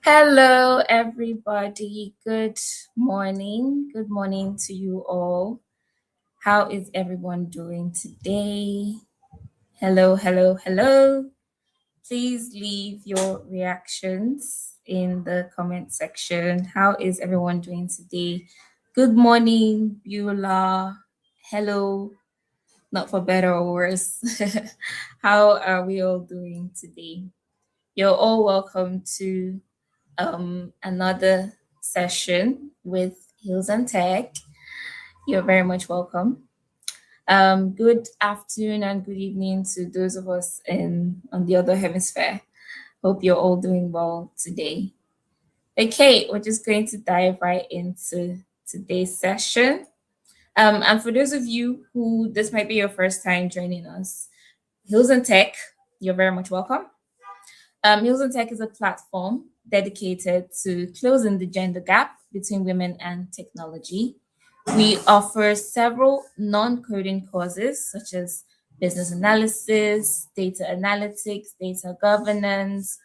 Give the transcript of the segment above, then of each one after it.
Hello, everybody. Good morning. Good morning to you all. How is everyone doing today? Hello, hello, hello. Please leave your reactions in the comment section. How is everyone doing today? Good morning, Beulah. Hello, not for better or worse. How are we all doing today? You're all welcome to another session with Hills and Tech. You're very much welcome. Good afternoon and good evening to those of us in on the other hemisphere. Hope you're all doing well today. Okay, we're just going to dive right into today's session. And for those of you who this might be your first time joining us, Hills and Tech, you're very much welcome. Hills and Tech is a platform dedicated to closing the gender gap between women and technology. We offer several non coding courses such as business analysis, data analytics, data governance,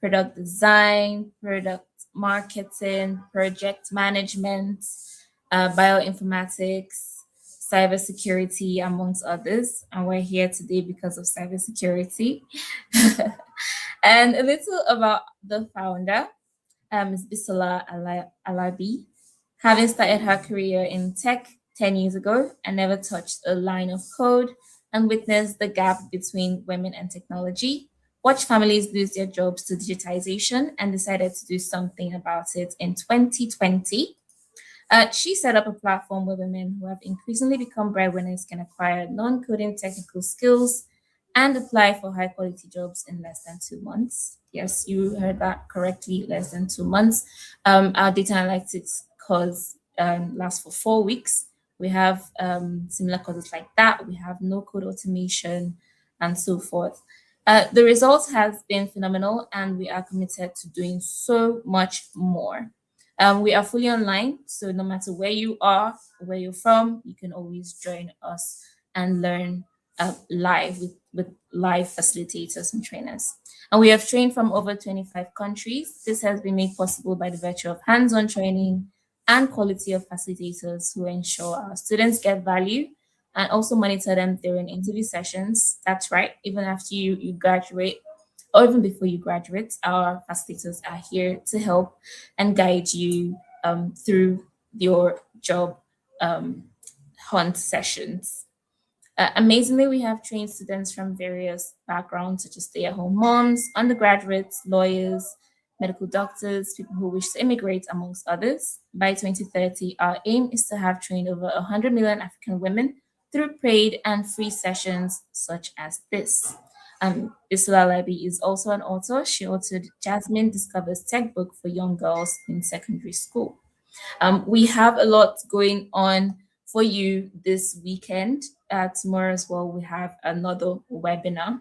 product design, product marketing, project management, bioinformatics, cybersecurity, amongst others. And we're here today because of cybersecurity. And a little about the founder, Ms. Bisola Alabi. Having started her career in tech 10 years ago and never touched a line of code and witnessed the gap between women and technology, watched families lose their jobs to digitization and decided to do something about it in 2020. She set up a platform where women who have increasingly become breadwinners can acquire non coding technical skills and apply for high quality jobs in less than 2 months. Yes, you heard that correctly, less than 2 months. Our data analytics course lasts for 4 weeks. We have similar courses like that. We have no code automation and so forth. The results has been phenomenal, and we are committed to doing so much more. We are fully online, so no matter where you are, where you're from, you can always join us and learn live with live facilitators and trainers. And we have trained from over 25 countries. This has been made possible by the virtue of hands-on training and quality of facilitators who ensure our students get value and also monitor them during interview sessions. That's right, even after you graduate or even before you graduate, our facilitators are here to help and guide you through your job hunt sessions. Amazingly, we have trained students from various backgrounds, such as stay at home moms, undergraduates, lawyers, medical doctors, people who wish to immigrate, amongst others. By 2030, our aim is to have trained over 100 million African women through paid and free sessions such as this. Isla Leby is also an author. She authored Jasmine Discovers Tech Book for Young Girls in Secondary School. We have a lot going on for you this weekend. Tomorrow as well, we have another webinar.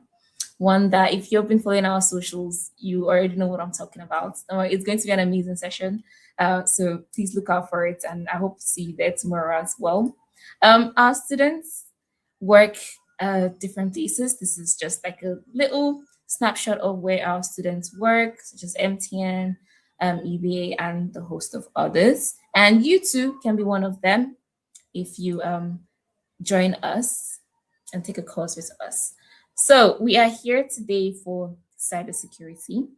One that, if you've been following our socials, you already know what I'm talking about. It's going to be an amazing session. So please look out for it, and I hope to see you there tomorrow as well. Our students work different places. This is just like a little snapshot of where our students work, such as MTN, EBA, and the host of others. And you too can be one of them if you join us and take a course with us. So we are here today for cybersecurity,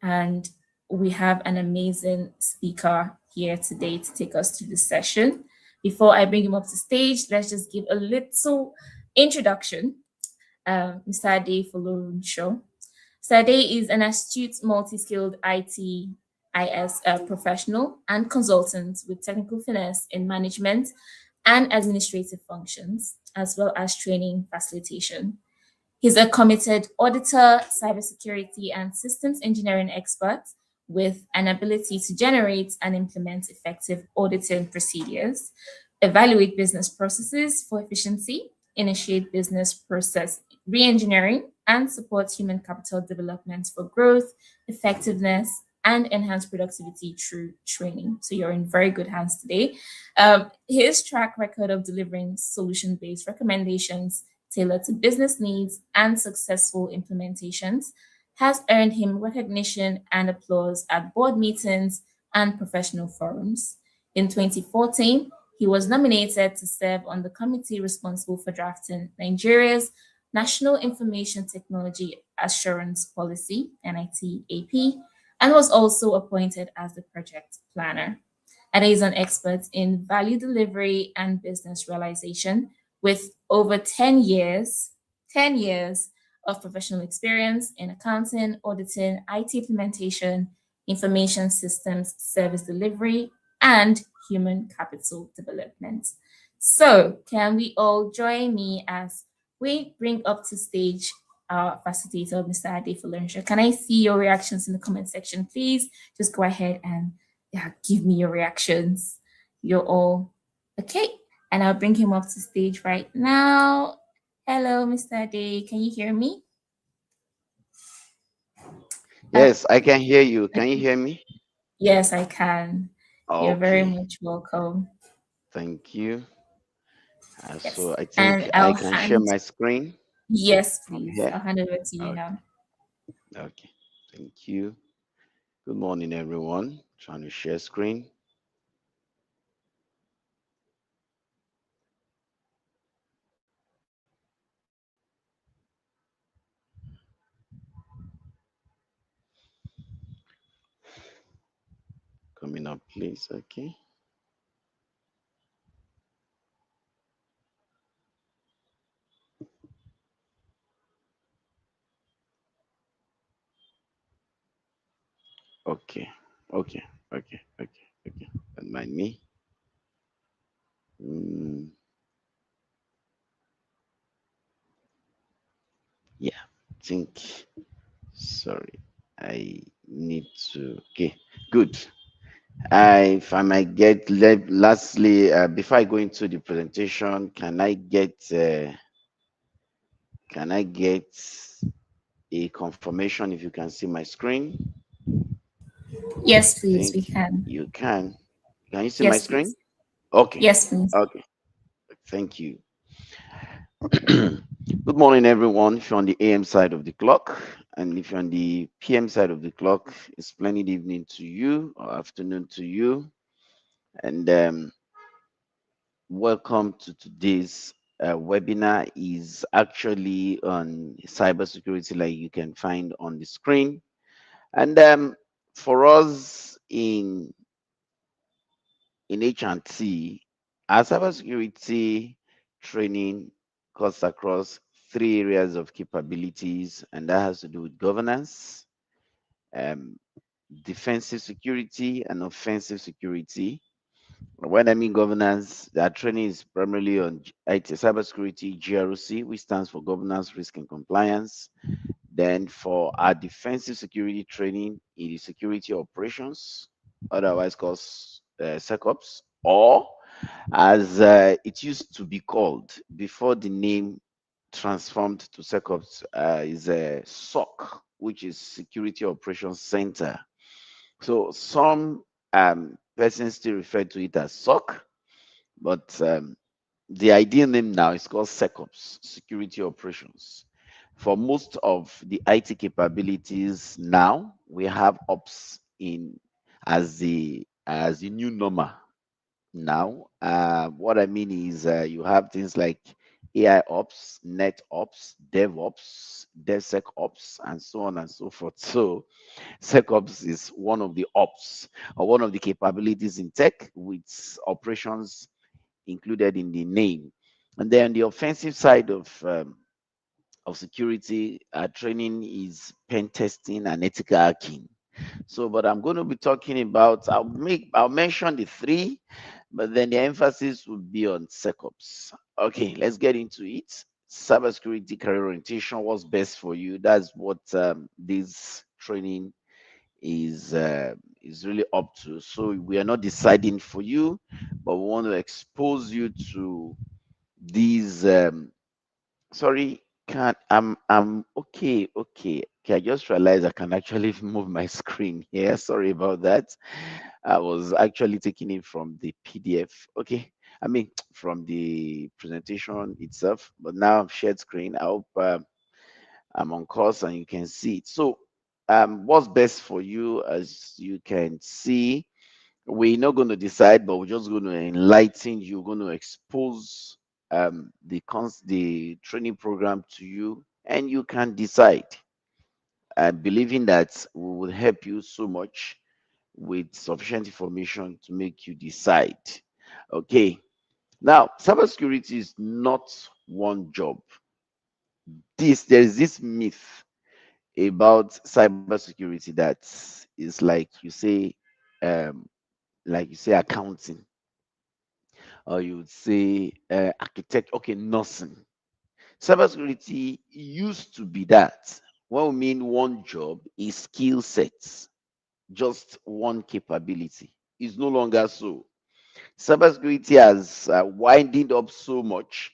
and we have an amazing speaker here today to take us through this session. Before I bring him up to stage, let's just give a little introduction. Mr. Ade Folorunsho. Mr. Ade is an astute, multi-skilled IS professional and consultant with technical finesse in management and administrative functions, as well as training facilitation. He's a committed auditor, cybersecurity, and systems engineering expert with an ability to generate and implement effective auditing procedures, evaluate business processes for efficiency, initiate business process reengineering, and support human capital development for growth, effectiveness, and enhance productivity through training. So you're in very good hands today. His track record of delivering solution-based recommendations tailored to business needs and successful implementations has earned him recognition and applause at board meetings and professional forums. In 2014, he was nominated to serve on the committee responsible for drafting Nigeria's National Information Technology Assurance Policy (NITAP) and was also appointed as the project planner. Ade is an expert in value delivery and business realization with over 10 years of professional experience in accounting, auditing, IT implementation, information systems, service delivery, and human capital development. So, can we all join me as we bring up to stage our facilitator, Mr. Ade Folorunsho? Can I see your reactions in the comment section, please? Just go ahead and give me your reactions. You're all okay. And I'll bring him up to stage right now. Hello, Mr. Ade. Can you hear me? Uh, Yes, I can hear you. Can you hear me? yes, I can. You're very Okay, much welcome. thank you. Yes. So I And think I I'll can share hand, my screen yes, from please. here. I'll hand over to you Okay, now. okay, thank you. Good morning, everyone. Trying to share screen. Coming up, please. Okay, okay, okay, okay. Don't mind me. Mm, yeah, think. Sorry, I need to. Okay, good. If I might get, lastly, before I go into the presentation, can I get a confirmation if you can see my screen? Yes, I please. We think can. you can. Can you see my Yes, screen? please. Okay. Yes, please. Okay. Thank you. Good morning, everyone. If you're on the AM side of the clock, and if you're on the PM side of the clock, it's splendid evening to you or afternoon to you. And welcome to today's webinar. Is actually on cybersecurity, like you can find on the screen. And for us in H&T, our cybersecurity training cuts across three areas of capabilities, and that has to do with governance, um, defensive security, and offensive security. When I mean governance, that training is primarily on IT, cybersecurity, GRC, which stands for governance, risk, and compliance. Then for our defensive security training, it is security operations, otherwise called SecOps, or as it used to be called before the name transformed to SecOps, is a SOC, which is Security Operations Center. So some persons still refer to it as SOC, but the ideal name now is called SecOps, Security Operations. For most of the IT capabilities now, we have ops in as the new normal now. What I mean is you have things like AI ops, net ops, DevOps, DevSecOps, and so on and so forth. So SecOps is one of the ops or one of the capabilities in tech with operations included in the name. And then the offensive side of security training is pen testing and ethical hacking. So, but I'm going to be talking about, I'll mention the three, but then the emphasis will be on SecOps. Okay, let's get into it. Cybersecurity career orientation, what's best for you? That's what this training is really up to. So we are not deciding for you, but we want to expose you to these sorry, can I'm okay, I just realized I can actually move my screen here. Sorry about that. I was actually taking it from the PDF. Okay, I mean from the presentation itself, but now I've shared screen. I hope I'm on course and you can see it. So what's best for you. As you can see, we're not going to decide, but we're just going to enlighten you, going to expose the training program to you, and you can decide. Believing that we will help you so much with sufficient information to make you decide. Okay. Now, cybersecurity is not one job. There is this myth about cybersecurity that is um, like you say accounting, or you would say architect. Okay, nursing. Cybersecurity used to be that. What we mean one job is skill sets, just one capability. It's no longer so. Cybersecurity has winding up so much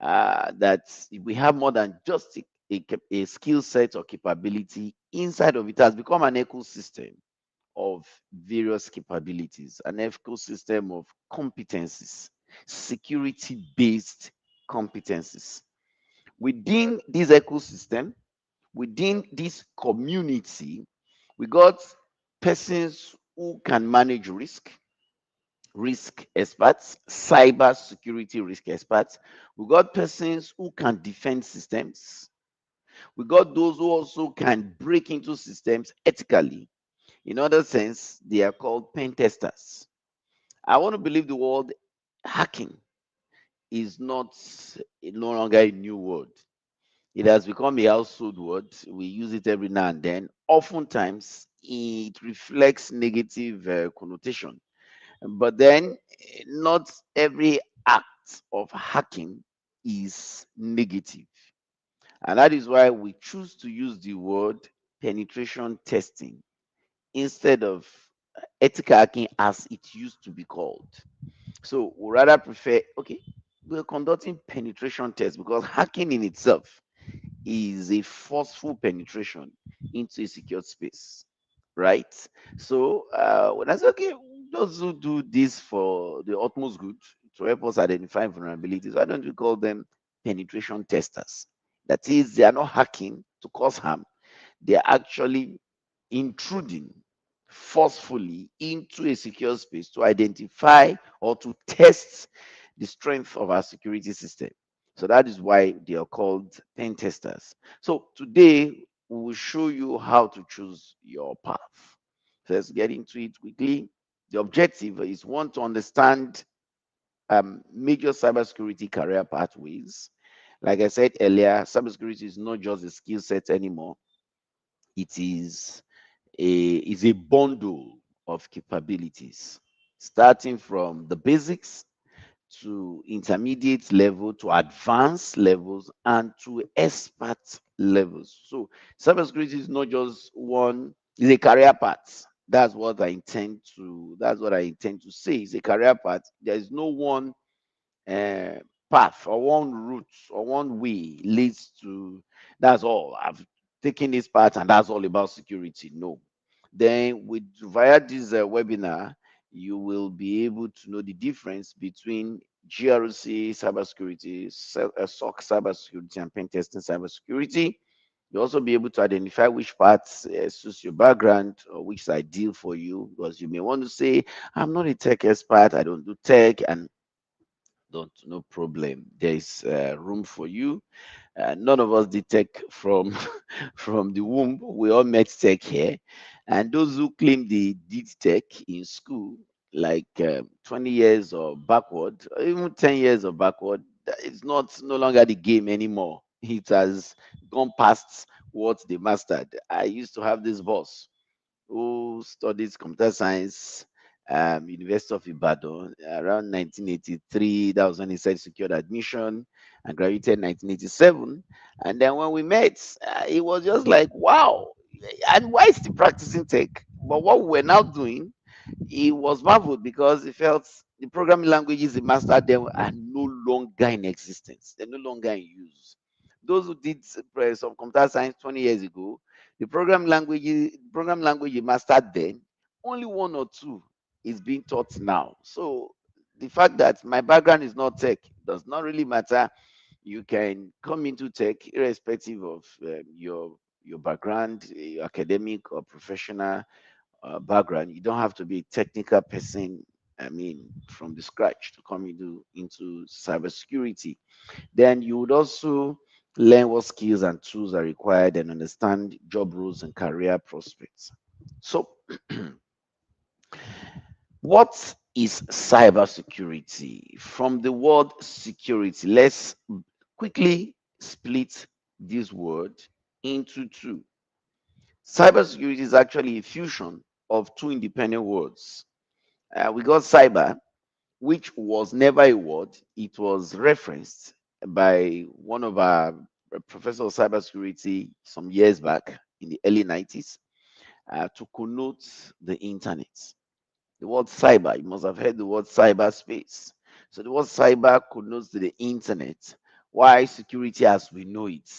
that we have more than just a skill set or capability. Inside of it has become an ecosystem of various capabilities, an ecosystem of competencies, security based competencies. Within this ecosystem, within this community, we got persons who can manage risk experts, cyber security risk experts. We got persons who can defend systems. We got those who also can break into systems ethically. In other sense, they are called pen testers. I want to believe the word hacking is not no longer a new word. It has become a household word. We use it every now and then. Oftentimes, it reflects negative connotation. But then, not every act of hacking is negative. And that is why we choose to use the word penetration testing instead of ethical hacking as it used to be called. So we rather prefer, okay, we're conducting penetration tests because hacking in itself is a forceful penetration into a secure space, right? So when I say, okay, those who do this for the utmost good to help us identify vulnerabilities, why don't we call them penetration testers? That is, they are not hacking to cause harm, they are actually intruding forcefully into a secure space to identify or to test the strength of our security system. So that is why they are called pen testers. So today we will show you how to choose your path. So let's get into it quickly. The objective is one to understand major cybersecurity career pathways. Like I said earlier, cybersecurity is not just a skill set anymore. It is a bundle of capabilities, starting from the basics to intermediate level to advanced levels and to expert levels. So cybersecurity is not just one, it's a career path. That's what I intend to say. It's a career path. There is no one uh, path or one route or one way leads to that's all. I've taken this path and that's all about security. No. Then with via this webinar, you will be able to know the difference between GRC cybersecurity, SOC cybersecurity, and pen testing cybersecurity. You'll also be able to identify which parts suits your background or which is ideal for you, because you may want to say, I'm not a tech expert, I don't do tech, and don't, no problem. There is room for you. None of us did tech from from the womb. We all met tech here, and those who claim they did tech in school, like 20 years or backward, or even 10 years or backward, it's not no longer the game anymore. It has gone past what they mastered. I used to have this boss who studies computer science, University of Ibadan, around 1983. That was when he said secured admission and graduated in 1987. And then when we met, it was just like, wow, and why is he practicing tech? But what we were now doing, he was marveled because he felt the programming languages he mastered them are no longer in existence. They're no longer in use. Those who did some computer science 20 years ago, the program language you mastered then, only one or two is being taught now. So the fact that my background is not tech does not really matter. You can come into tech irrespective of your background, academic or professional background. You don't have to be a technical person. I mean, from the scratch to come into cybersecurity. Then you would also learn what skills and tools are required and understand job roles and career prospects. So, what is cybersecurity? From the word security, let's quickly split this word into two. Cybersecurity is actually a fusion of two independent words. We got cyber, which was never a word. It was referenced by one of our professor of cybersecurity some years back in the early 90s to connote the internet. The word cyber, you must have heard the word cyberspace. So the word cyber connotes the internet. Why security as we know it,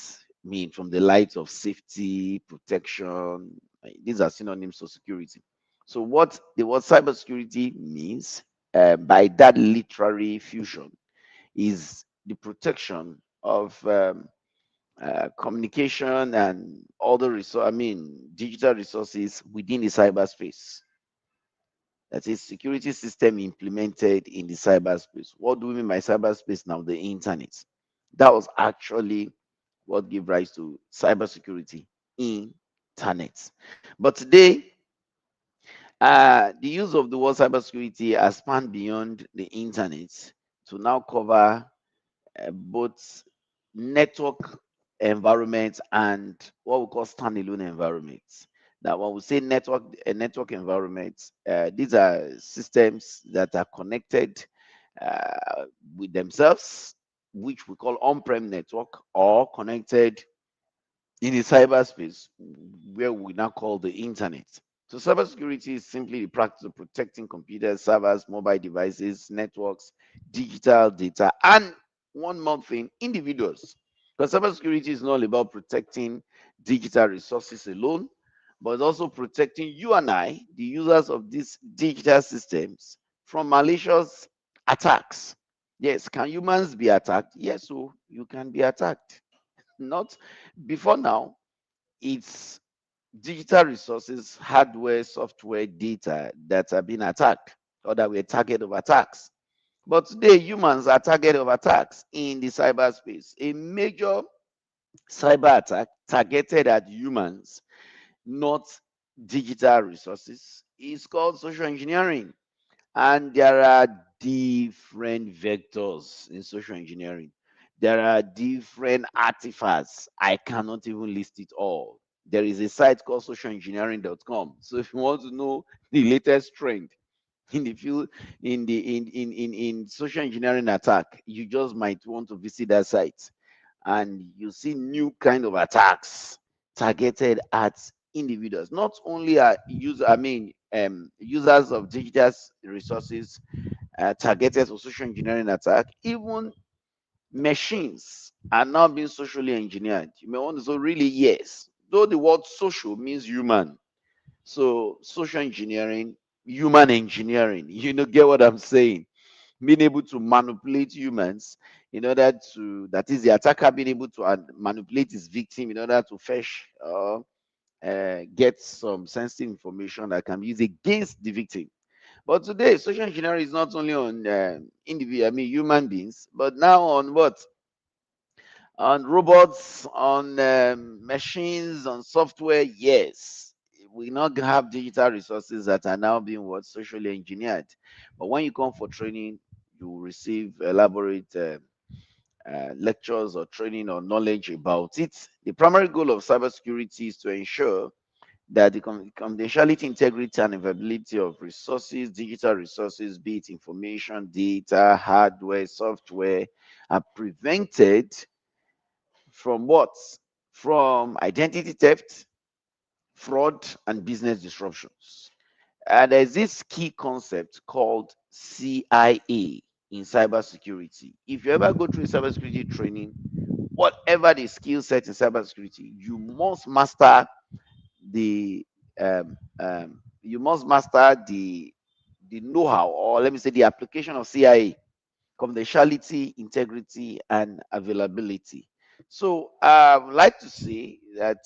mean from the light of safety, protection. These are synonyms for security. So what the word cybersecurity means by that literary fusion is the protection of communication and other resource, I mean digital resources within the cyberspace. That is security system implemented in the cyberspace. What do we mean by cyberspace now? The internet. That was actually what gave rise to cybersecurity, internet. But today, the use of the word cybersecurity has spanned beyond the internet to now cover both network environments and what we call standalone environments. Now, when we say network environments, these are systems that are connected uh, with themselves, which we call on-prem network, or connected in the cyberspace, where we now call the internet. So cybersecurity is simply the practice of protecting computers, servers, mobile devices, networks, digital data, and one more thing, individuals. Because cybersecurity is not all about protecting digital resources alone, but it's also protecting you and I, the users of these digital systems, from malicious attacks. Yes, can humans be attacked? Yes, so you can be attacked. Not before now, it's digital resources, hardware, software, data that are being attacked or that were target of attacks. But today, humans are target of attacks in the cyberspace. A major cyber attack targeted at humans, not digital resources, is called social engineering. And there are different vectors in social engineering. There are different artifacts. I cannot even list it all. There is a site called socialengineering.com. So if you want to know the latest trend in the field in social engineering attack, you just might want to visit that site and you see new kind of attacks targeted at individuals, not only users of digital resources targeted for social engineering attack. Even machines are now being socially engineered. You may want to say, really, yes, though the word social means human, so social engineering, human engineering, get what I'm saying? Being able to manipulate humans in order to, that is, the attacker being able to manipulate his victim in order to fetch or get some sensitive information that can be used against the victim. But today, social engineering is not only on individual, I mean human beings, but now on what? On robots, on machines, on software. Yes, we now have digital resources that are now being what, socially engineered. But when you come for training, you will receive elaborate lectures or training or knowledge about it. The primary goal of cybersecurity is to ensure that the confidentiality, integrity, and availability of resources, digital resources, be it information, data, hardware, software, are prevented from what? From identity theft, fraud, and business disruptions. And there's this key concept called CIA in cybersecurity. If you ever go through cybersecurity training, whatever the skill set in cybersecurity, the you must master the know-how, or let me say the application of CIA, confidentiality, integrity, and availability. So I would like to say that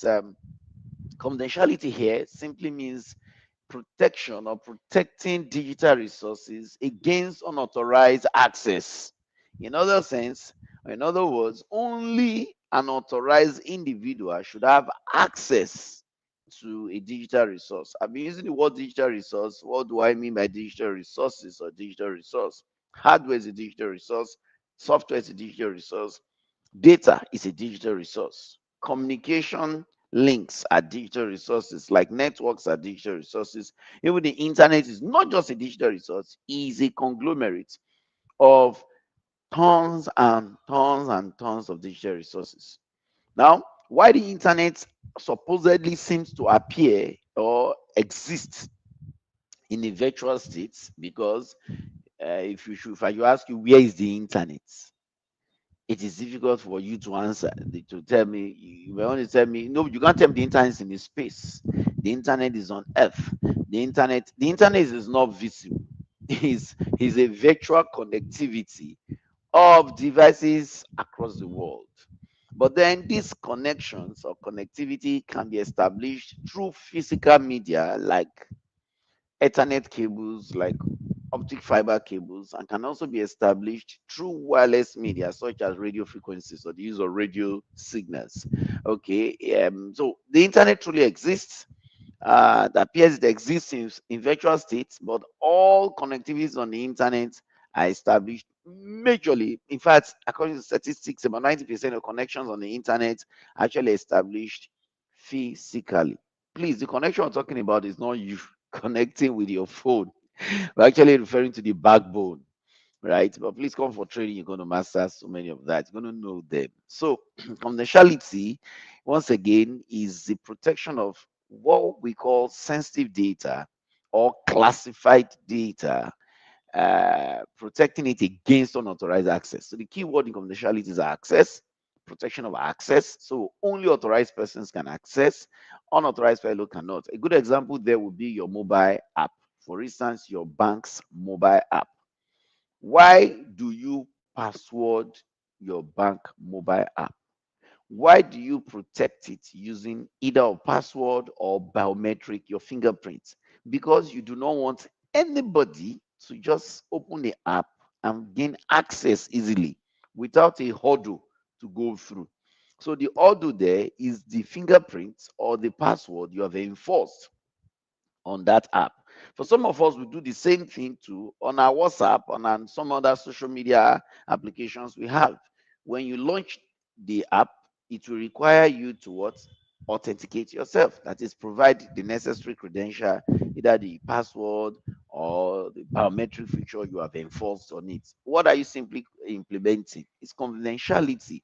confidentiality here simply means protection or protecting digital resources against unauthorized access. In other sense, in other words, only an authorized individual should have access to a digital resource. I've been using the word digital resource. What do I mean by digital resources or digital resource? Hardware is a digital resource, software is a digital resource, data is a digital resource. Communication links are digital resources, like networks are digital resources. Even the internet is not just a digital resource, it is a conglomerate of tons and tons and tons of digital resources. Now, why the internet supposedly seems to appear or exist in a virtual state? Because if you ask you where is the internet, it is difficult for you to answer to tell me. You may want to tell me no, you can't tell me the internet is in the space. The internet is on earth. The internet is not visible. Is a virtual connectivity of devices across the world. But then these connections or connectivity can be established through physical media like Ethernet cables, like optic fiber cables, and can also be established through wireless media such as radio frequencies or the use of radio signals. Okay, so the internet truly exists. It appears it exists in virtual states, but all connectivities on the internet are established majorly. In fact, according to statistics, about 90% of connections on the internet are actually established physically. Please, the connection we're talking about is not you connecting with your phone. We're actually referring to the backbone, right? But please come for training. You're going to master so many of that. You're going to know them. So, confidentiality, once again, is the protection of what we call sensitive data or classified data, protecting it against unauthorized access. So, the key word in confidentiality is access, protection of access. So, only authorized persons can access, unauthorized fellow cannot. A good example there would be your mobile app. For instance, your bank's mobile app. Why do you password your bank mobile app? Why do you protect it using either a password or biometric, your fingerprint? Because you do not want anybody to just open the app and gain access easily without a hurdle to go through. So the hurdle there is the fingerprint or the password you have enforced on that app. For some of us, we do the same thing too on our WhatsApp, on some other social media applications we have. When you launch the app, it will require you to what? Authenticate yourself. That is, provide the necessary credential, either the password or the biometric feature you have enforced on it. What are you simply implementing? It's confidentiality.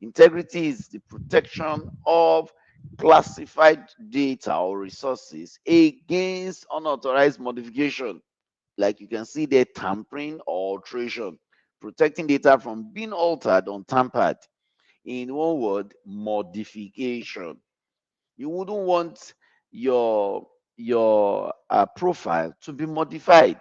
Integrity is the protection of classified data or resources against unauthorized modification. Like you can see there, tampering or alteration, protecting data from being altered or tampered. In one word, modification. You wouldn't want your profile to be modified.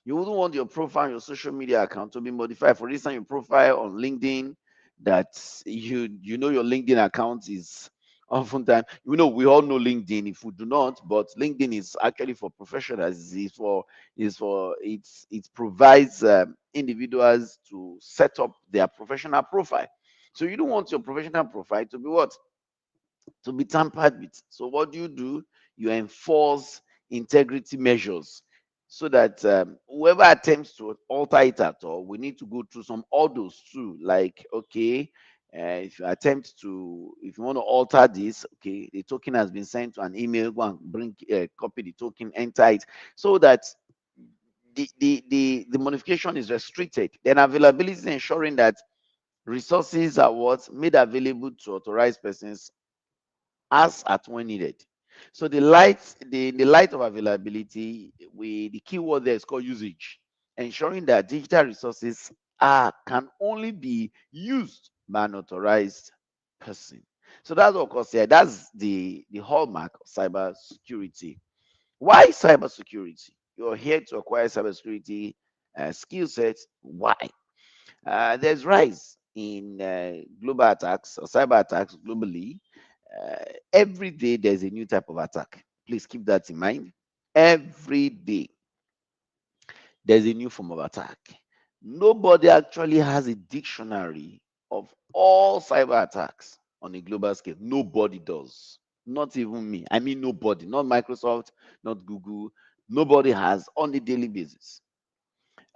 You wouldn't want your profile, your social media account to be modified. For instance, your profile on LinkedIn, that you know your LinkedIn account is oftentimes, we all know LinkedIn. If we do not, but LinkedIn is actually for professionals. It provides individuals to set up their professional profile. So you don't want your professional profile to be what? To be tampered with. So what do? You enforce integrity measures so that whoever attempts to alter it at all, we need to go through some orders too. Like, okay, if you want to alter this, okay, the token has been sent to an email. Go and bring, copy the token, enter it, so that the modification is restricted. Then availability is ensuring that resources are what made available to authorized persons as at when needed. So the light of availability, the keyword there is called usage, ensuring that digital resources can only be used by an authorized person. So that's what, of course, yeah, that's the hallmark of cybersecurity. Why cybersecurity? You're here to acquire cybersecurity skill sets. Why? There's rise in global attacks or cyber attacks globally, every day there's a new type of attack. Please keep that in mind. Every day there's a new form of attack. Nobody actually has a dictionary of all cyber attacks on a global scale. Nobody does. Not even me. I mean, nobody. Not Microsoft, not Google. Nobody has on a daily basis.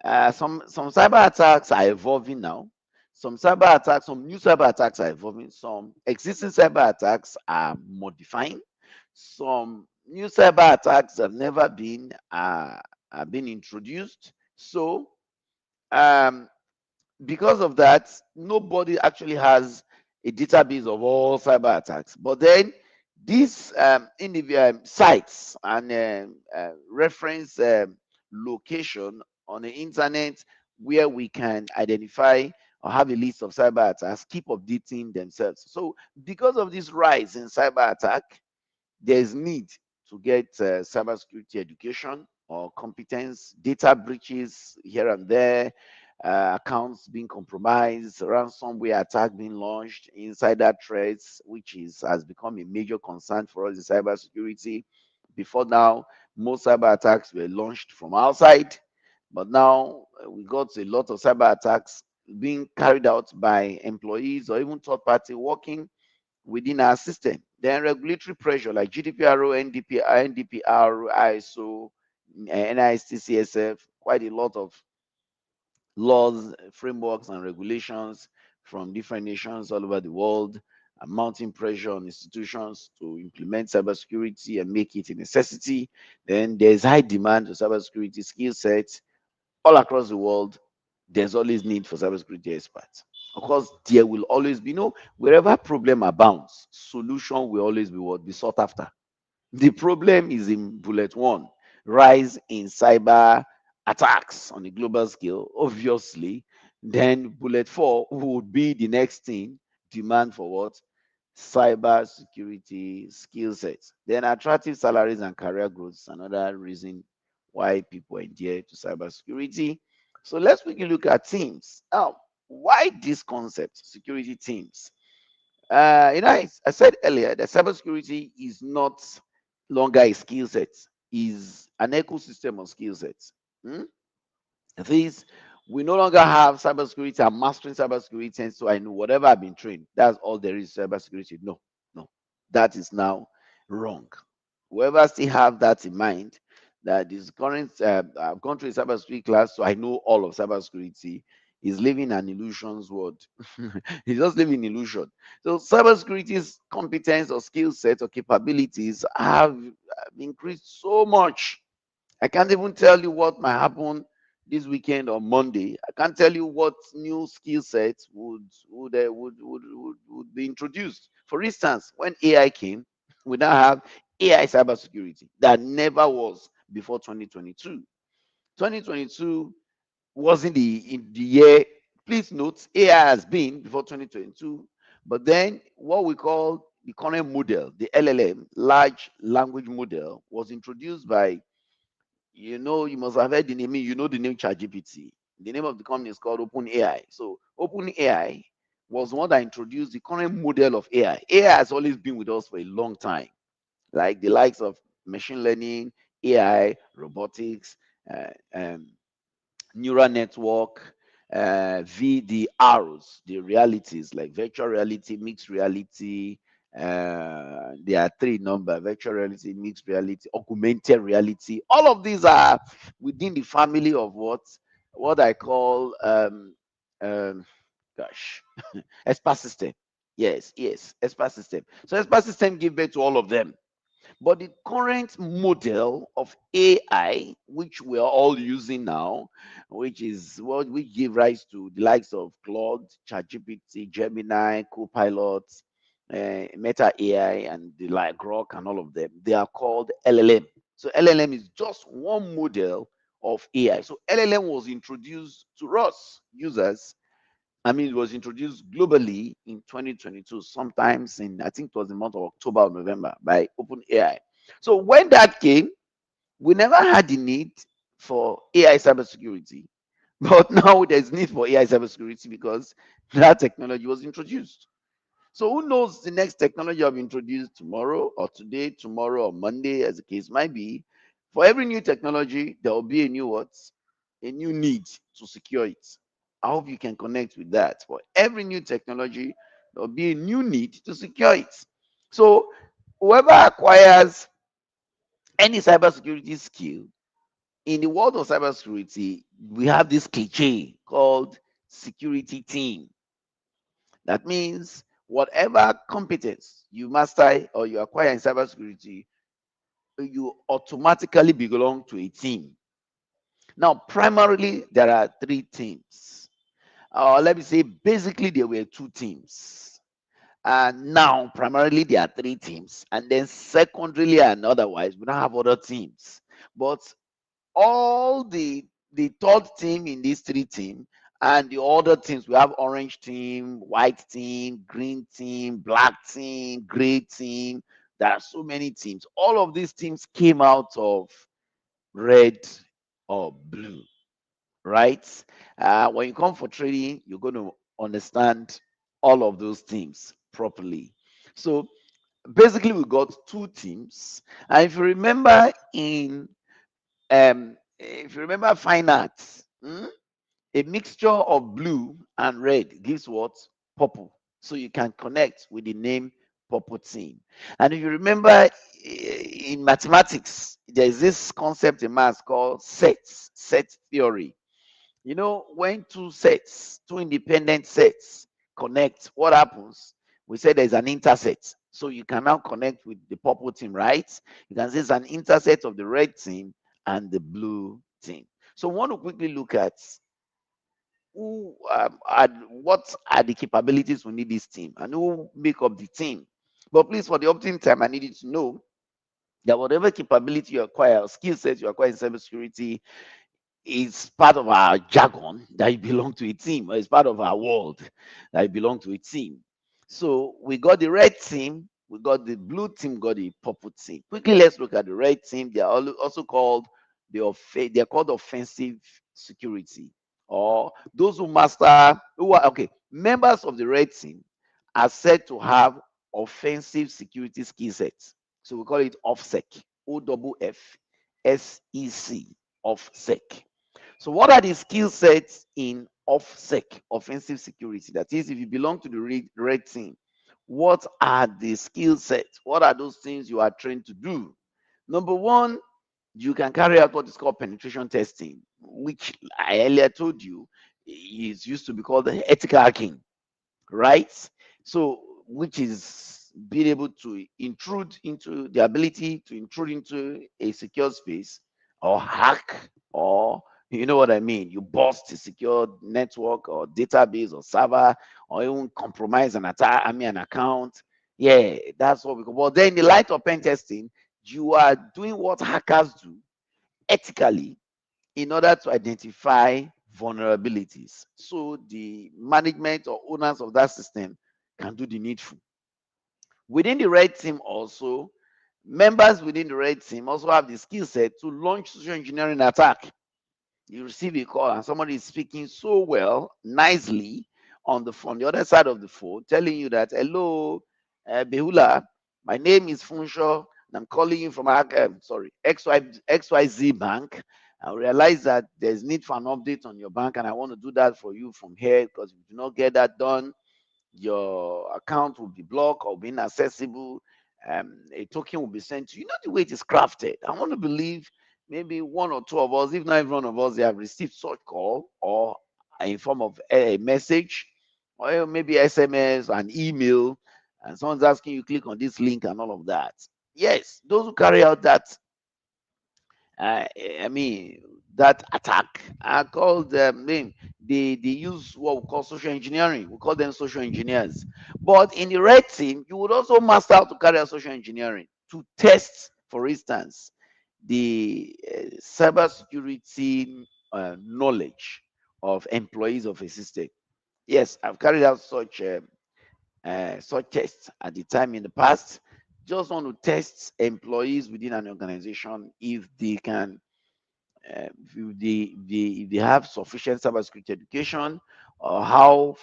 Some cyber attacks are evolving now. Some new cyber attacks are evolving. Some existing cyber attacks are modifying. Some new cyber attacks have never been are being introduced. So um, because of that, nobody actually has a database of all cyber attacks. But then these sites and reference location on the internet where we can identify or have a list of cyber attacks keep updating themselves. So because of this rise in cyber attack, there's need to get cybersecurity education or competence, data breaches here and there, accounts being compromised, ransomware attack being launched, insider threats, which is has become a major concern for us in cybersecurity. Before now, most cyber attacks were launched from outside, but now we got a lot of cyber attacks being carried out by employees or even third party working within our system. Then regulatory pressure like GDPR, NDPR, ISO, NIST, CSF, quite a lot of laws, frameworks, and regulations from different nations all over the world, and mounting pressure on institutions to implement cybersecurity and make it a necessity. Then there's high demand for cybersecurity skill sets all across the world. There's always need for cybersecurity experts. Of course, there will always be no wherever problem abounds, solution will always be what be sought after. The problem is in bullet one, rise in cyber attacks on a global scale, obviously. Then bullet four would be the next thing, demand for what? Cyber security skill sets. Then attractive salaries and career growth is another reason why people adhere to cybersecurity. So let's quickly look at teams. Now, why this concept, security teams? I said earlier that cybersecurity is not longer a skill set, is an ecosystem of skill sets. Hmm? This we no longer have cybersecurity. I'm mastering cybersecurity, and so I know whatever I've been trained. That's all there is to cybersecurity. No, no, that is now wrong. Whoever still have that in mind, that this current I've gone through a cybersecurity class, so I know all of cybersecurity, is living an illusions world. He's just living illusion. So cybersecurity's competence or skill set or capabilities have increased so much. I can't even tell you what might happen this weekend or Monday. I can't tell you what new skill sets would be introduced. For instance, when AI came, we now have AI cybersecurity that never was before 2022. 2022 wasn't in the year. Please note, AI has been before 2022, but then what we call the current model, the LLM, large language model, was introduced by, you must have heard the name, the name ChatGPT. The name of the company is called OpenAI. So OpenAI was one that introduced the current model of AI. AI has always been with us for a long time, like the likes of machine learning, AI, robotics, um, neural network, VDRs, the realities like virtual reality, mixed reality. There are three number: virtual reality, mixed reality, augmented reality. All of these are within the family of what I call um gosh expert system. Yes, expert system. So expert system give birth to all of them. But the current model of AI, which we are all using now, which is what we give rise to the likes of Claude, ChatGPT, Gemini, Copilot, Meta AI, and the like Grok, and all of them, they are called LLM. So LLM is just one model of AI. So LLM was introduced to us users. I mean, it was introduced globally in 2022, sometimes in, I think it was the month of October or November by OpenAI. So when that came, we never had the need for AI cybersecurity. But now there's need for AI cybersecurity because that technology was introduced. So who knows the next technology I've introduced tomorrow or today, tomorrow or Monday, as the case might be. For every new technology, there will be a new what? A new need to secure it. I hope you can connect with that. For every new technology, there will be a new need to secure it. So whoever acquires any cybersecurity skill, in the world of cybersecurity, we have this cliche called security team. That means whatever competence you master or you acquire in cybersecurity, you automatically belong to a team. Now, primarily, there are three teams. Let me say, basically, there were two teams. And now, primarily, there are three teams. And then, secondarily and otherwise, we don't have other teams. But all the third team in these three teams and the other teams, we have orange team, white team, green team, black team, gray team. There are so many teams. All of these teams came out of red or blue, right? When you come for trading, you're going to understand all of those teams properly. So basically, we got two teams. And if you remember fine arts, a mixture of blue and red gives what? Purple. So you can connect with the name purple team. And if you remember in mathematics, there's this concept in maths called set theory. You know, when two independent sets connect, what happens? We say there's an interset. So you can now connect with the purple team, right? You can say it's an interset of the red team and the blue team. So we want to quickly look at what are the capabilities we need this team and who make up the team. But please, for the optimum time, I need you to know that whatever capability you acquire, skill set you acquire in cybersecurity, is part of our jargon that you belong to a team, or it's part of our world that you belong to a team. So we got the red team, we got the blue team, got the purple team. Quickly, let's look at the red team. They are also called they're called offensive security, or those who master who are okay. Members of the red team are said to have offensive security skill sets. So we call it OFSEC, OFFSEC, OFSEC. So, what are the skill sets in OffSec, offensive security? That is, if you belong to the red team, what are the skill sets? What are those things you are trained to do? Number one, you can carry out what is called penetration testing, which I earlier told you is used to be called the ethical hacking, right? So, which is being able to intrude into the ability to intrude into a secure space or hack, or you know what I mean, you bust a secure network or database or server, or even compromise an attack, I mean an account. Yeah, that's what we call. But then in the light of pen testing, you are doing what hackers do ethically in order to identify vulnerabilities. So the management or owners of that system can do the needful. Within the red team also, members within the red team also have the skill set to launch social engineering attack. You receive a call and somebody is speaking so well, nicely on the other side of the phone, telling you that, hello, Behula, my name is Funsho, and I'm calling you from XYZ Bank. I realize that there's need for an update on your bank, and I want to do that for you from here, because if you do not get that done, your account will be blocked or be inaccessible. A token will be sent to you. You know the way it is crafted. I want to believe maybe one or two of us, if not even one of us, they have received such call, or in form of a message, or maybe SMS, an email, and someone's asking you click on this link and all of that. Yes, those who carry out that uh, I mean, that attack are called they use what we call social engineering. We call them social engineers. But in the red team, you would also master how to carry out social engineering to test, for instance, the cybersecurity knowledge of employees of a system. Yes, I've carried out such tests at the time in the past. Just want to test employees within an organization if they can if they have sufficient cybersecurity education, or how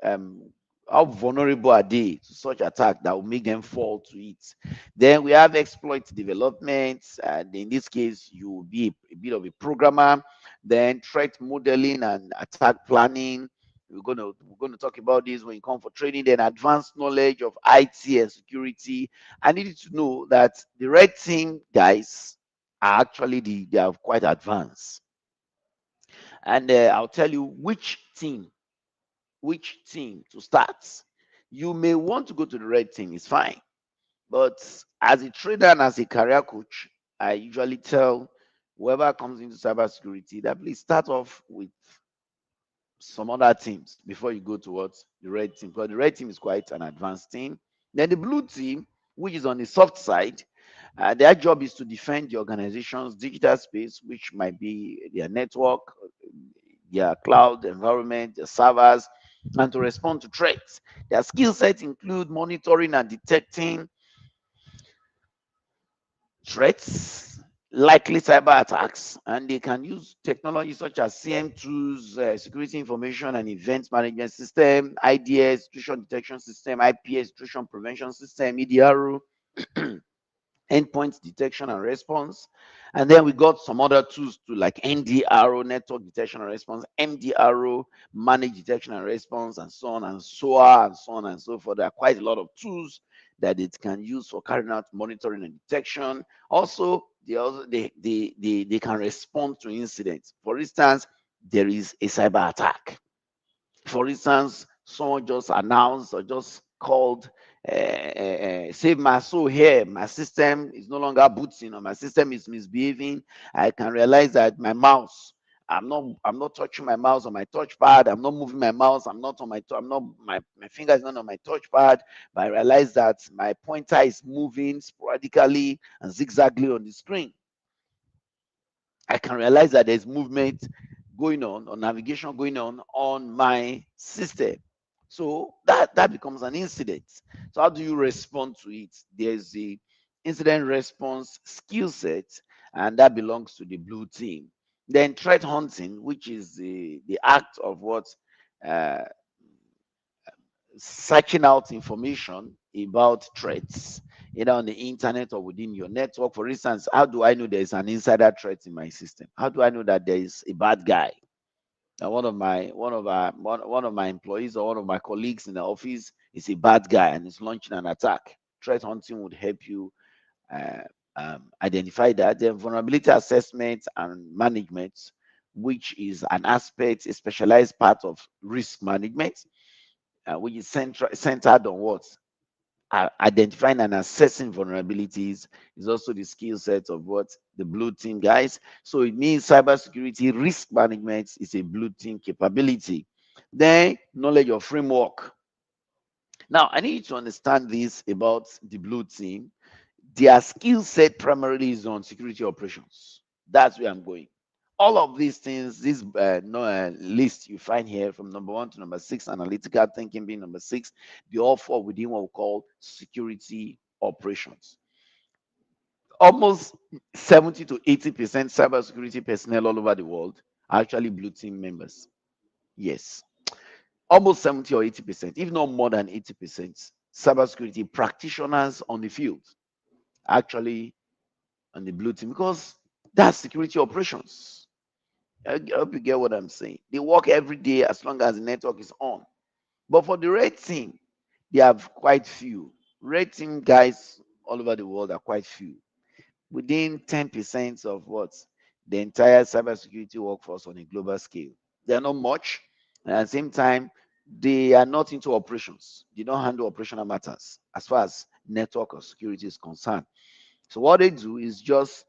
um, how vulnerable are they to such attack that will make them fall to it. Then we have exploit development, and in this case you will be a bit of a programmer. Then threat modeling and attack planning. We're going to talk about this when you come for training. Then advanced knowledge of IT and security. I need you to know that the red team guys are actually they are quite advanced. And I'll tell you which team to start. You may want to go to the red team, it's fine. But as a trader and as a career coach, I usually tell whoever comes into cybersecurity that please start off with some other teams before you go towards the red team, because the red team is quite an advanced team. Then the blue team, which is on the soft side, their job is to defend the organization's digital space, which might be their network, their cloud environment, their servers, and to respond to threats. Their skill sets include monitoring and detecting threats, likely cyber attacks, and they can use technology such as CM tools, security information and event management system, IDS, intrusion detection system, IPS, intrusion prevention system, EDRO, endpoint detection and response. And then we got some other tools to like NDRO, network detection and response, MDRO, manage detection and response, and so on and so on and so on and so forth. There are quite a lot of tools that it can use for carrying out monitoring and detection. Also, they can respond to incidents. For instance, there is a cyber attack. For instance, someone just announced or just called, say my soul here, my system is no longer booting or my system is misbehaving. I can realize that my mouse, I'm not touching my mouse on my touchpad. I'm not moving my mouse. I'm not on my I'm not my finger is not on my touchpad. But I realize that my pointer is moving sporadically and zigzagly on the screen. I can realize that there's movement going on or navigation going on my system. So that becomes an incident. So how do you respond to it? There's the incident response skill set, and that belongs to the blue team. Then threat hunting, which is the act of what uh, searching out information about threats, either on the internet or within your network. For instance, how do I know there's an insider threat in my system? How do I know that there is a bad guy? Now, one of my employees or one of my colleagues in the office is a bad guy and is launching an attack. Threat hunting would help you uh, identify that. Then vulnerability assessment and management, which is an aspect, a specialized part of risk management, which is centered on what? Identifying and assessing vulnerabilities, is also the skill set of what the blue team guys. So it means cybersecurity risk management is a blue team capability. Then knowledge of framework. Now I need you to understand this about the blue team. Their skill set primarily is on security operations. That's where I'm going. All of these things, this no, list you find here from number 1 to number 6, analytical thinking being number 6, they all fall within what we call security operations. Almost 70 to 80% cybersecurity personnel all over the world are actually blue team members. Yes, almost 70 or 80%, if not more than 80%, cybersecurity practitioners on the field actually on the blue team, because that's security operations. I hope you get what I'm saying. They work every day as long as the network is on. But for the red team, they have quite few. Red team guys all over the world are quite few. Within 10% of what? The entire cybersecurity workforce on a global scale. They are not much. And at the same time, they are not into operations. They don't handle operational matters as far as network or security is concerned. So what they do is just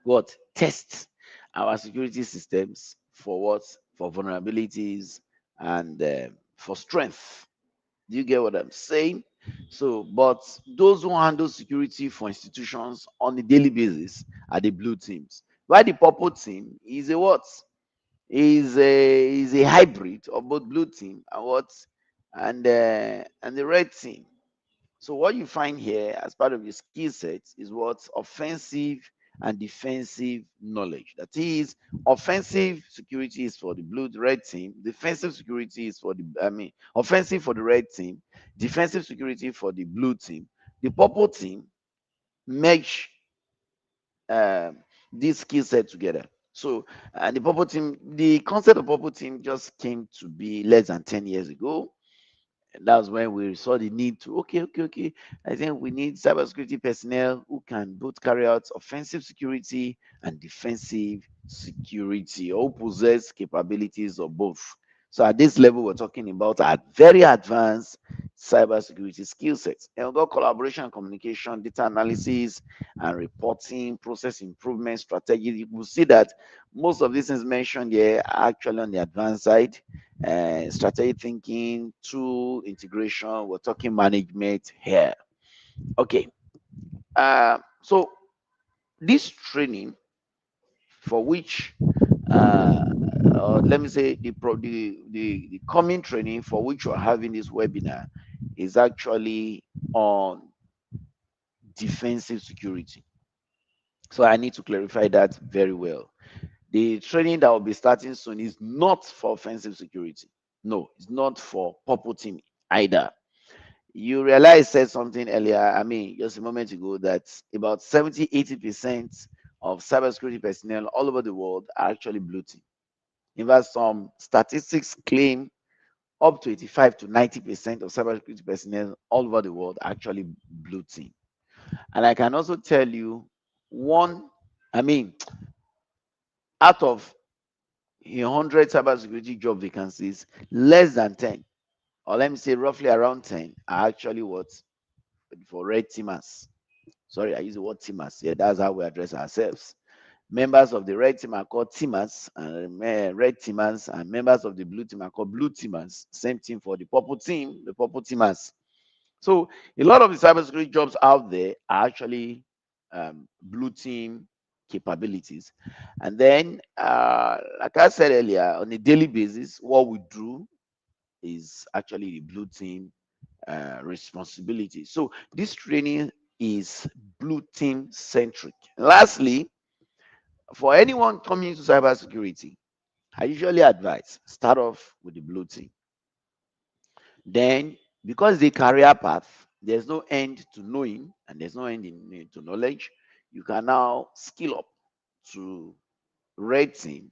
what? Test our security systems for what? For vulnerabilities and for strength. Do you get what I'm saying? So, but those who handle security for institutions on a daily basis are the blue teams. While the purple team is a what? Is a hybrid of both blue team and what? And the red team. So what you find here as part of your skill set is what? Offensive and defensive knowledge. That is, offensive security is for the blue red team, defensive security is for the, offensive for the red team, defensive security for the blue team. The purple team merge um, this skill set together. So, the purple team, the concept of purple team just came to be less than 10 years ago. And that's when we saw the need to, okay. I think we need cybersecurity personnel who can both carry out offensive security and defensive security, or possess capabilities of both. So at this level, we're talking about a very advanced cybersecurity skill sets. And we've got collaboration and communication, data analysis and reporting, process improvement strategies. You will see that most of these things mentioned here are actually on the advanced side. Strategic thinking, tool integration, we're talking management here. Okay. So this training, for which let me say the coming training for which we're having this webinar, is actually on defensive security. So I need to clarify that very well. The training that will be starting soon is not for offensive security. No, it's not for purple team either. You realize I said something earlier, just a moment ago, that about 70-80% of cybersecurity personnel all over the world are actually blue team. In fact, some statistics claim up to 85-90% of cybersecurity personnel all over the world are actually blue team. And I can also tell you, one, I mean, out of 100 cybersecurity job vacancies, less than 10, or let me say roughly around 10, are actually what? For red teamers. Sorry, I use the word teamers. Yeah, that's how we address ourselves. Members of the red team are called teamers, and red teamers, and members of the blue team are called blue teamers. Same thing for the purple team, the purple teamers. So a lot of the cybersecurity jobs out there are actually blue team capabilities. And then, like I said earlier, on a daily basis, what we do is actually the blue team responsibility. So this training is blue team centric. Lastly, for anyone coming into cybersecurity, I usually advise start off with the blue team. Then, because the career path, there's no end to knowing and there's no end to knowledge, you can now skill up to red team,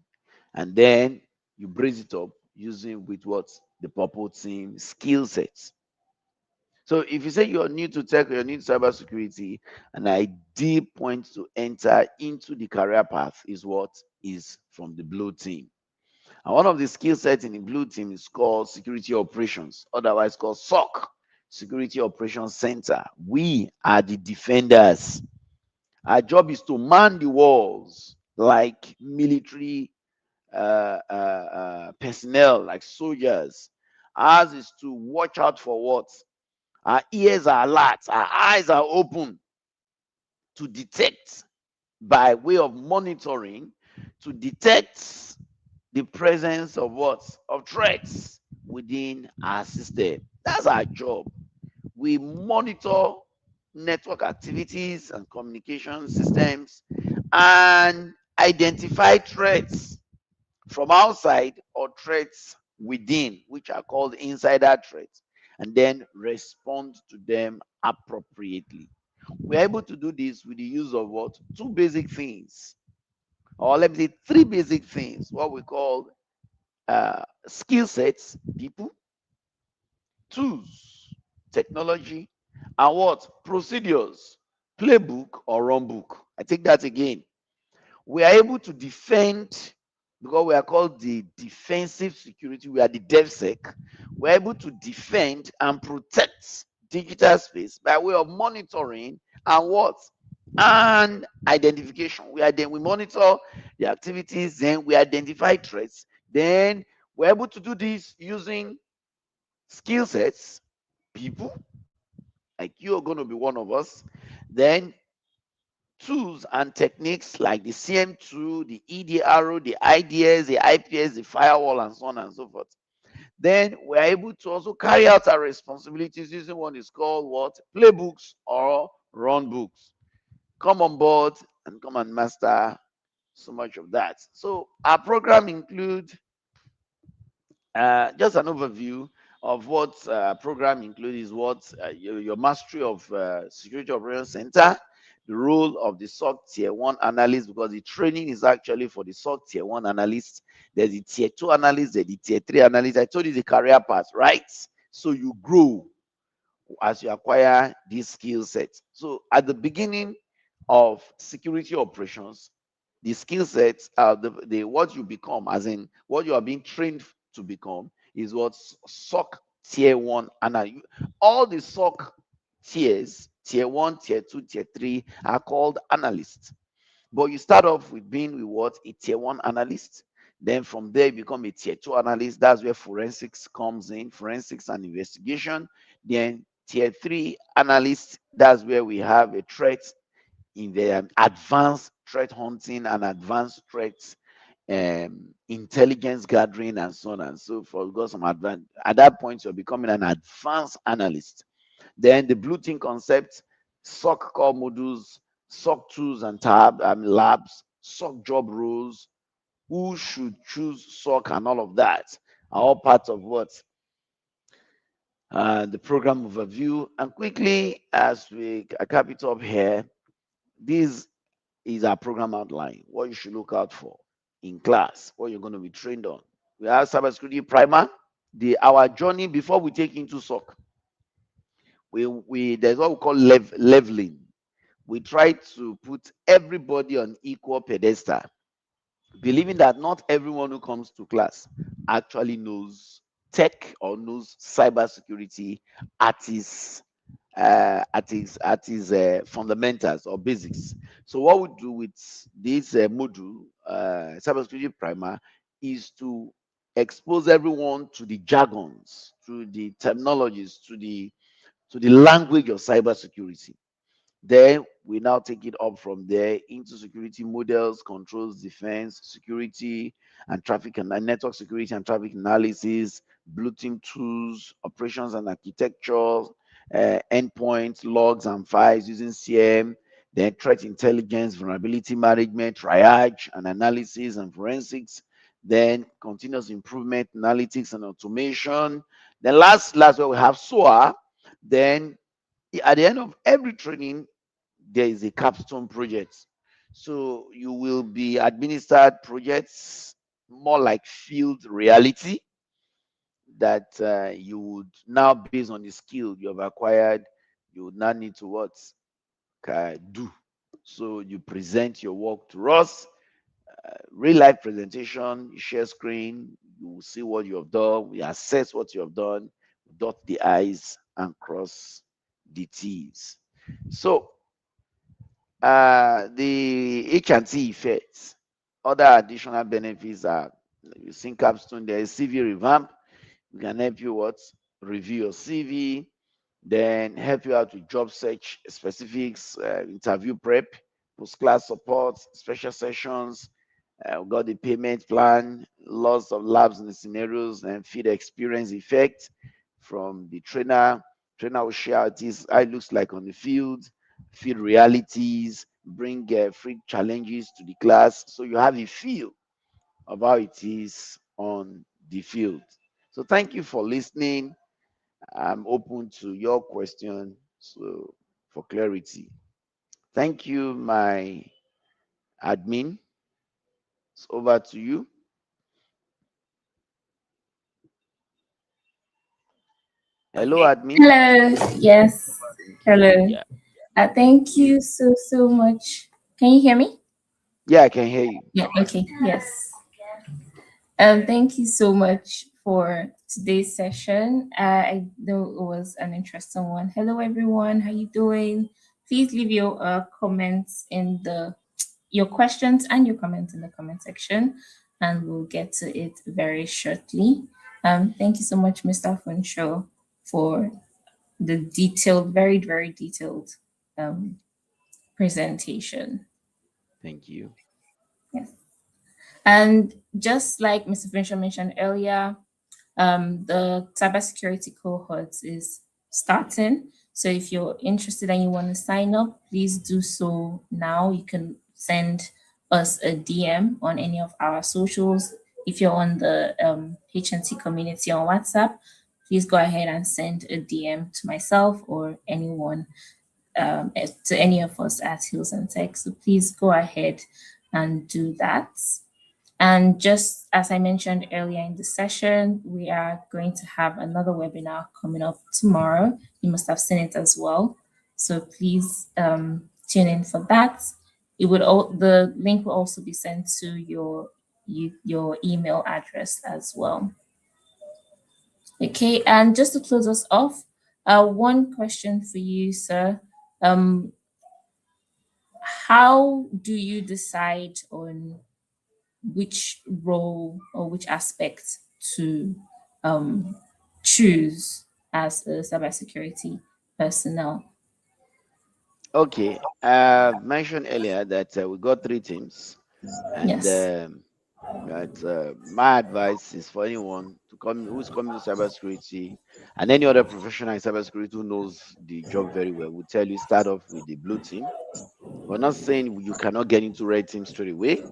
and then you brace it up using with what? The purple team skill sets. So if you say you're new to tech, you're new to cybersecurity, an ideal point to enter into the career path is what? Is from the blue team. And one of the skill sets in the blue team is called security operations, otherwise called SOC, Security Operations Center. We are the defenders. Our job is to man the walls like military personnel, like soldiers. Ours is to watch out for what? Our ears are alert, our eyes are open to detect, by way of monitoring, to detect the presence of what? Of threats within our system. That's our job. We monitor network activities and communication systems and identify threats from outside or threats within, which are called insider threats, and then respond to them appropriately. We're able to do this with the use of what? Two basic things, or let me say three basic things, what we call skill sets, people, tools, technology, and what? Procedures, playbook or run book. I take that again. We are able to defend, because we are called the defensive security, we are the DevSec. We're able to defend and protect digital space by way of monitoring and what? And identification. We monitor the activities, then we identify threats. Then we're able to do this using skill sets, people, like you're going to be one of us. Then tools and techniques like the CM2, the EDRO, the IDS, the IPS, the firewall, and so on and so forth. Then we're able to also carry out our responsibilities using what is called what? Playbooks or run books. Come on board and come and master so much of that. So our program include just an overview of what program includes is what your mastery of security operations center, the role of the SOC tier 1 analyst, because the training is actually for the SOC tier 1 analyst. There's the tier 2 analyst, there's the tier 3 analyst. I told you the career path, right? So you grow as you acquire these skill sets. So at the beginning of security operations, the skill sets are the what you become, as in what you are being trained to become, is what SOC tier 1 and all the SOC tiers, tier 1, tier 2, tier 3 are called analysts. But you start off with being with what? A tier 1 analyst. Then from there, you become a tier 2 analyst. That's where forensics comes in, forensics and investigation. Then tier 3 analyst, that's where we have a threat in the advanced threat hunting and advanced threats, intelligence gathering, and so on and so forth. Got some advanced. At that point, you're becoming an advanced analyst. Then the blue team concept, SOC core modules, SOC tools and labs, SOC job roles, who should choose SOC, and all of that are all parts of what the program overview. And quickly, as we cap it up here, this is our program outline, what you should look out for in class, what you're going to be trained on. We have cybersecurity primer, our journey before we take into SOC. We there's what we call leveling. We try to put everybody on equal pedestal, believing that not everyone who comes to class actually knows tech or knows cybersecurity at its fundamentals or basics. So what we do with this module, cybersecurity primer, is to expose everyone to the jargons, to the terminologies, to the language of cybersecurity. Then we now take it up from there into security models, controls, defense, security, and traffic and network security and traffic analysis, blue team tools, operations and architecture, endpoints, logs, and files using CM, then threat intelligence, vulnerability management, triage and analysis and forensics, then continuous improvement, analytics and automation. Then last where we have SOA. Then at the end of every training, there is a capstone project. So you will be administered projects more like field reality that you would now, based on the skill you have acquired, you would now need to what do. So you present your work to us, real life presentation, you share screen, you will see what you have done, we assess what you have done, dot the I's and cross the T's. So the H&T effects, other additional benefits are using capstone, there is CV revamp. We can help you what? Review your CV, then help you out with job search specifics, interview prep, post-class support, special sessions. We got the payment plan, lots of labs and scenarios, and field experience effect from the trainer. Trainer will share how it looks like on the field realities, bring free challenges to the class, so you have a feel of how it is on the field. So thank you for listening. I'm open to your question, so for clarity. Thank you, my admin. It's over to you. Hello, admin. Hello. Yes. Hello. Yeah, Thank you so much. Can you hear me? yeah, I can hear you. Yeah. Okay. Yes. Thank you so much for today's session. I know it was an interesting one. Hello, everyone. How you doing? Please leave your comments in the your questions and your comments in the comment section, and we'll get to it very shortly. Thank you so much, Mr. Funshaw, for the detailed, very detailed um, presentation. Thank you. Yes. And just like Mr. Funshaw mentioned earlier, the cybersecurity cohort is starting. So if you're interested and you want to sign up, please do so now. You can send us a DM on any of our socials. If you're on the HNT community on WhatsApp, please go ahead and send a DM to myself or anyone, to any of us at Hills and Tech. So please go ahead and do that. And just as I mentioned earlier in the session, we are going to have another webinar coming up tomorrow. You must have seen it as well. So please tune in for that. The link will also be sent to your email address as well. Okay, and just to close us off, one question for you, sir. Um, how do you decide on which role or which aspect to um, choose as a cybersecurity personnel? Okay, I mentioned earlier that we got three teams, and Yes. that my advice is for anyone to come who's coming to cybersecurity and any other professional in cybersecurity who knows the job very well will tell you start off with the blue team. We're not saying you cannot get into red team straight away.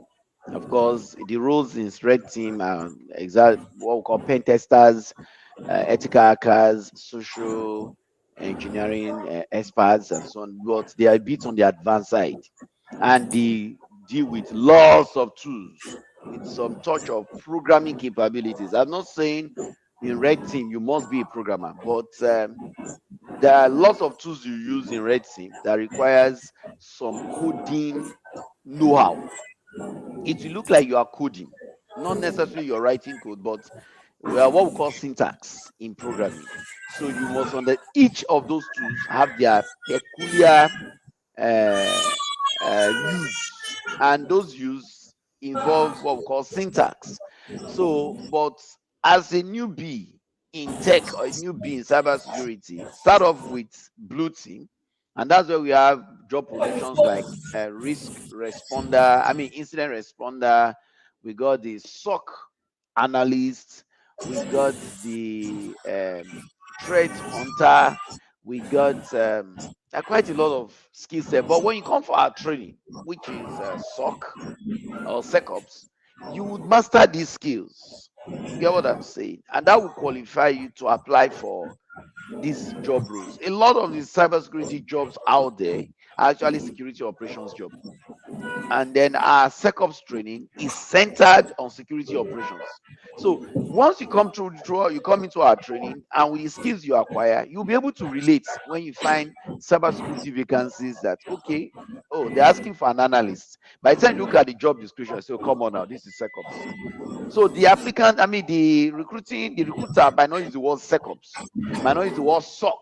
Of course, the roles in red team are what we call pen testers, ethical hackers, social engineering experts, and so on. But they are a bit on the advanced side, and they deal with lots of tools with some touch of programming capabilities. I'm not saying in red team you must be a programmer, but there are lots of tools you use in red team that requires some coding know-how. It will look like you are coding, not necessarily you're writing code, but well, what we call syntax in programming. So you must under each of those tools have their peculiar uh, use, and those use involve what we call syntax. So, but as a newbie in tech or a newbie in cybersecurity, start off with blue team, and that's where we have job positions like risk responder, I mean incident responder. We got the SOC analyst. We got the threat hunter. We got quite a lot of skill set. But when you come for our training, which is SOC or SecOps, you would master these skills. You get what I'm saying? And that will qualify you to apply for these job roles. A lot of these cybersecurity jobs out there are actually security operations jobs. And then our SecOps training is centered on security operations. So once you come you come into our training, and with the skills you acquire, you'll be able to relate when you find cybersecurity vacancies that, okay, oh, they're asking for an analyst. By the time you look at the job description, you say, oh, come on now, this is SecOps. So the applicant, I mean, the recruiter might not use the word SecOps, might not use the word SOC,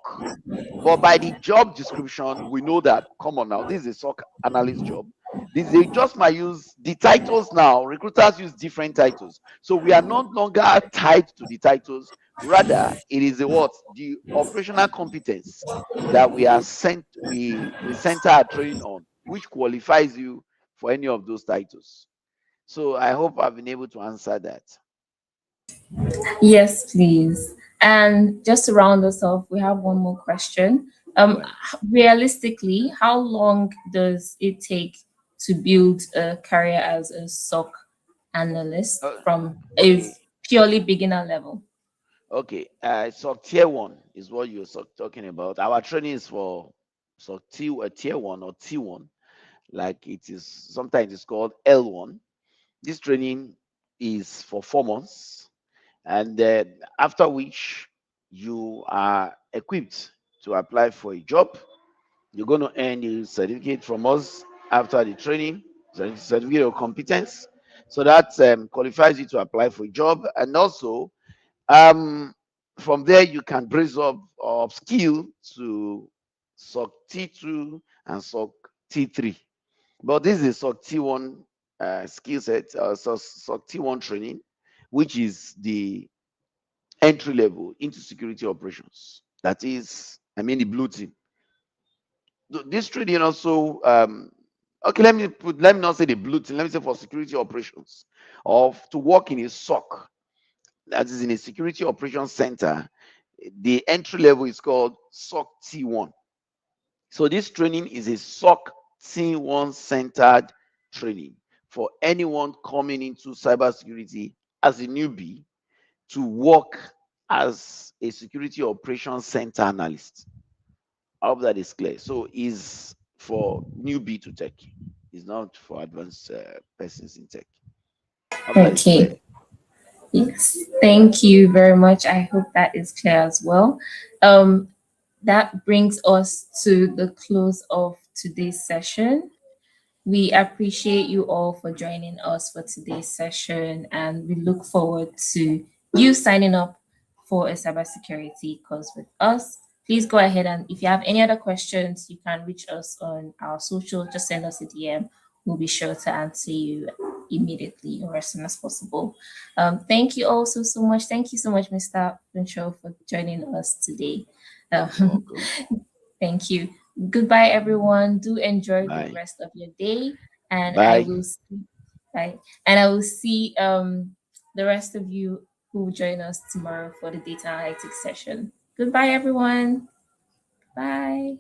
but by the job description, we know that, come on now, this is a SOC analyst job. They just might use the titles now. Recruiters use different titles. So we are no longer tied to the titles. Rather, it is the what? The operational competence that we are sent, we center our training on, which qualifies you for any of those titles. So I hope I've been able to answer that. Yes, please. And just to round us off, we have one more question. All right. Realistically, how long does it take to build a career as a SOC analyst Uh, from a okay. purely beginner level? Okay. So tier one is what you're talking about. Our training is for tier one or T1, like it is sometimes it's called L1. This training is for 4 months, and then after which you are equipped to apply for a job. You're going to earn a certificate from us after the training, certificate of competence. So that qualifies you to apply for a job. And also, um, from there, you can brace up or upskill to SOC T2 and SOC T3. But this is SOC T1 skill set, SOC T1 training, which is the entry level into security operations. That is, I mean, the blue team. This training also, okay, let me not say the blue team, let me say for security operations, of to work in a SOC, that is in a security operations center. the entry level is called SOC T1. So this training is a SOC T1 centered training for anyone coming into cybersecurity as a newbie to work as a security operations center analyst. I hope that is clear. So is for newbie to tech. It's not for advanced persons in tech. I hope that is clear. Okay. Yes. Thank you very much. I hope that is clear as well. Um, that brings us to the close of today's session. We appreciate you all for joining us for today's session, and we look forward to you signing up for a cybersecurity course with us. Please go ahead, and if you have any other questions, you can reach us on our social. Just send us a DM. We'll be sure to answer you immediately or as soon as possible. Thank you all so much. Thank you so much, Mr. Folorunsho, for joining us today. You're Um, welcome. Thank you. Goodbye, everyone. Do enjoy the Bye. rest of your day, and I Bye. will see. Bye. And I will see the rest of you who will join us tomorrow for the data analytics session. Goodbye, everyone. Bye.